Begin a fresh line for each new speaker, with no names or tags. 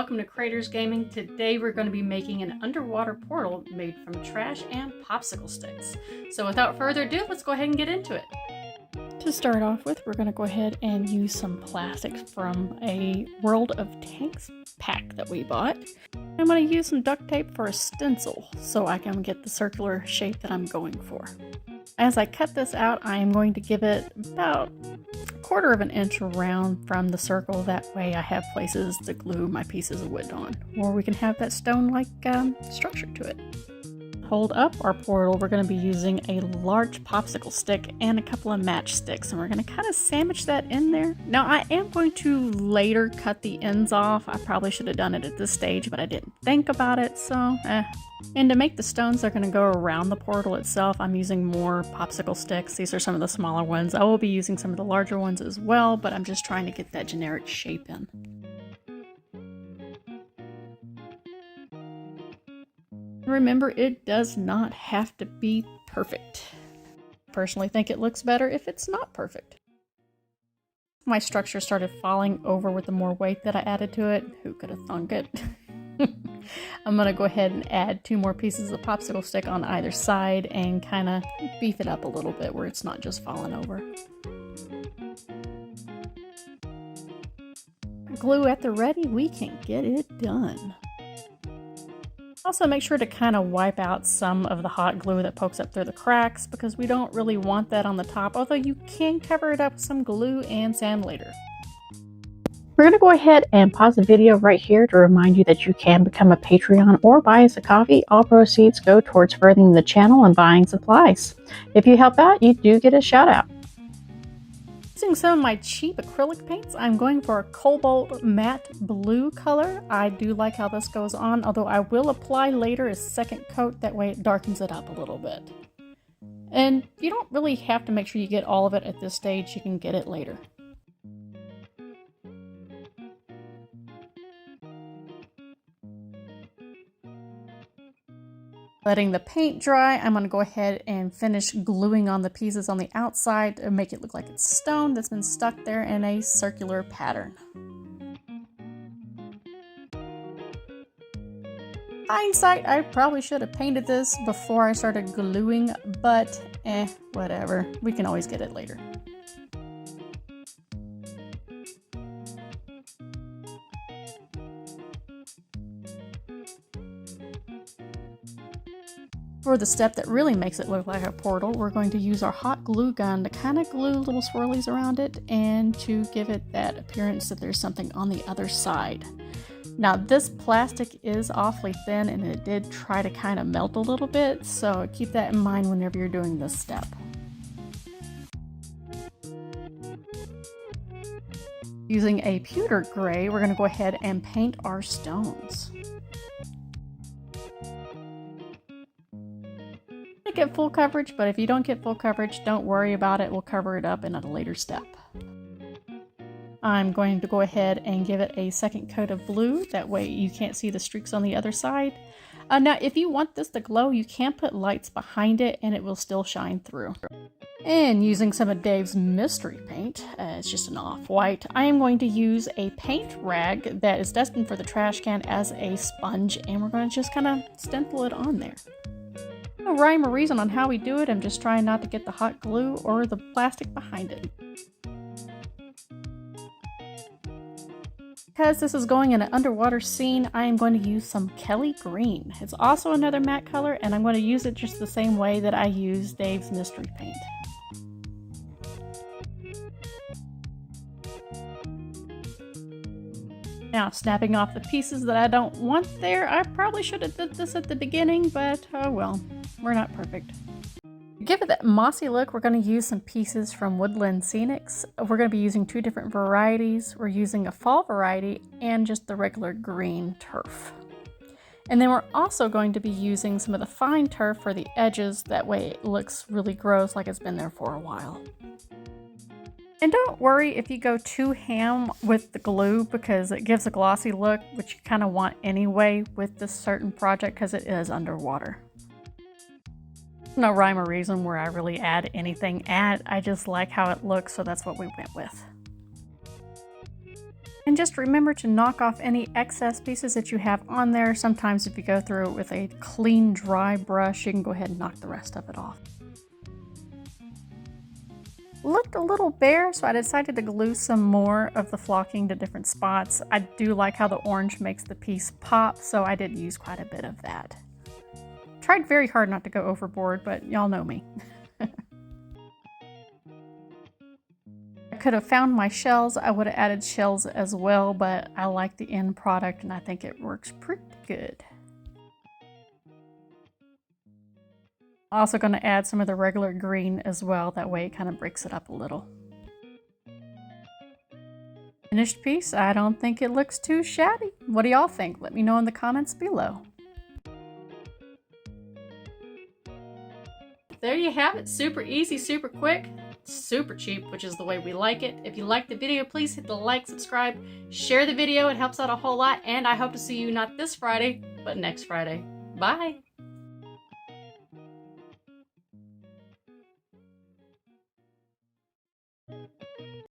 welcome to Creators Gaming. Today we're going to be making an underwater portal made from trash and popsicle sticks. So without further ado, let's go ahead and get into it. To start off with, we're going to go ahead and use some plastic from a World of Tanks pack that we bought. I'm going to use some duct tape for a stencil so I can get the circular shape that I'm going for. As I cut this out, I am going to give it about 1/4 of an inch around from the circle. That way I have places to glue my pieces of wood on, or we can have that stone-like structure to it. Hold up our portal, we're going to be using a large popsicle stick and a couple of matchsticks, and we're going to kind of sandwich that in there. Now I am going to later cut the ends off. I probably should have done it at this stage, but I didn't think about it, so And to make the stones that are going to go around the portal itself, I'm using more popsicle sticks. These are some of the smaller ones. I will be using some of the larger ones as well, but I'm just trying to get that generic shape in. Remember, it does not have to be perfect. I personally think it looks better if it's not perfect. My structure started falling over with the more weight that I added to it. Who could have thunk it? I'm going to go ahead and add 2 more pieces of popsicle stick on either side and kind of beef it up a little bit where it's not just falling over. Glue at the ready, we can get it done. Also make sure to kind of wipe out some of the hot glue that pokes up through the cracks, because we don't really want that on the top, although you can cover it up with some glue and sand later. We're going to go ahead and pause the video right here to remind you that you can become a Patreon or buy us a coffee. All proceeds go towards furthering the channel and buying supplies. If you help out, you do get a shout out. Using some of my cheap acrylic paints, I'm going for a cobalt matte blue color. I do like how this goes on, although I will apply later a second coat. That way it darkens it up a little bit. And you don't really have to make sure you get all of it at this stage. You can get it later. Letting the paint dry, I'm going to go ahead and finish gluing on the pieces on the outside to make it look like it's stone that's been stuck there in a circular pattern. Hindsight, I probably should have painted this before I started gluing, but whatever. We can always get it later. For the step that really makes it look like a portal, we're going to use our hot glue gun to kind of glue little swirlies around it and to give it that appearance that there's something on the other side. Now this plastic is awfully thin and it did try to kind of melt a little bit, so keep that in mind whenever you're doing this step. Using a pewter gray, we're going to go ahead and paint our stones. Get full coverage, but if you don't get full coverage, don't worry about it. We'll cover it up in a later step. I'm going to go ahead and give it a second coat of blue. That way you can't see the streaks on the other side. Now, if you want this to glow, you can put lights behind it and it will still shine through. And using some of Dave's mystery paint, it's just an off-white, I am going to use a paint rag that is destined for the trash can as a sponge, and we're going to just kind of stencil it on there. No rhyme or reason on how we do it. I'm just trying not to get the hot glue or the plastic behind it. Because this is going in an underwater scene, I am going to use some Kelly Green. It's also another matte color, and I'm going to use it just the same way that I use Dave's mystery paint. Now, snapping off the pieces that I don't want there. I probably should have did this at the beginning, but oh well. We're not perfect. To give it that mossy look, we're going to use some pieces from Woodland Scenics. We're going to be using 2 different varieties. We're using a fall variety and just the regular green turf. And then we're also going to be using some of the fine turf for the edges. That way it looks really gross, like it's been there for a while. And don't worry if you go too ham with the glue, because it gives a glossy look, which you kind of want anyway with this certain project because it is underwater. No rhyme or reason where I really add anything. I just like how it looks, so that's what we went with. And just remember to knock off any excess pieces that you have on there. Sometimes if you go through it with a clean, dry brush, you can go ahead and knock the rest of it off. Looked a little bare, so I decided to glue some more of the flocking to different spots. I do like how the orange makes the piece pop, so I did use quite a bit of that. Tried very hard not to go overboard, but y'all know me. I could have found my shells. I would have added shells as well, but I like the end product and I think it works pretty good. Also going to add some of the regular green as well. That way it kind of breaks it up a little. Finished piece. I don't think it looks too shabby. What do y'all think? Let me know in the comments below. There you have it. Super easy, super quick, super cheap, which is the way we like it. If you liked the video, please hit the like, subscribe, share the video. It helps out a whole lot. And I hope to see you not this Friday, but next Friday. Bye.